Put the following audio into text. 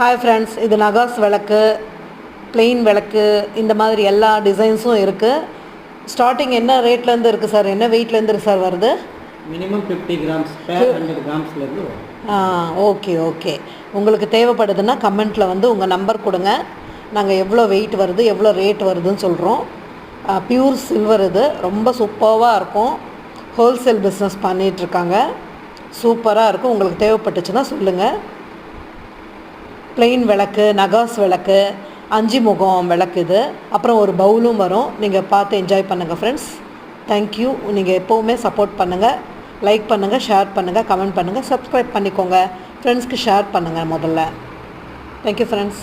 Hi friends, இது நகாஸ் விளக்கு, plain விளக்கு, இந்த மாதிரி எல்லா டிசைன்ஸும் இருக்குது. ஸ்டார்டிங் என்ன ரேட்லேருந்து இருக்குது சார்? என்ன வெயிட்லேருந்து சார் வருது? மினிமம் 50 கிராம்ஸ் 100 கிராம்ஸ்லேருந்து வரும். ஓகே. உங்களுக்கு தேவைப்படுதுன்னா கமெண்ட்டில் வந்து உங்கள் நம்பர் கொடுங்க. நாங்கள் எவ்வளோ வெயிட் வருது, எவ்வளோ ரேட் வருதுன்னு சொல்கிறோம். பியூர் சில்வர், இது ரொம்ப சூப்பராக இருக்கும். ஹோல்சேல் பிஸ்னஸ் பண்ணிகிட்ருக்காங்க. சூப்பராக இருக்கும். உங்களுக்கு தேவைப்பட்டுச்சுன்னா சொல்லுங்கள். பிளெயின் விளக்கு, நகாஸ் விளக்கு, 5 முகம் விளக்கு இது. அப்புறம் ஒரு பவுலும் வரும். நீங்கள் பார்த்து என்ஜாய் பண்ணுங்கள் ஃப்ரெண்ட்ஸ். தேங்க்யூ. நீங்கள் எப்போவுமே சப்போர்ட் பண்ணுங்கள், லைக் பண்ணுங்கள், ஷேர் பண்ணுங்கள், கமெண்ட் பண்ணுங்கள், சப்ஸ்கிரைப் பண்ணிக்கோங்க. ஃப்ரெண்ட்ஸ்க்கு ஷேர் பண்ணுங்கள் முதல்ல. Thank you friends.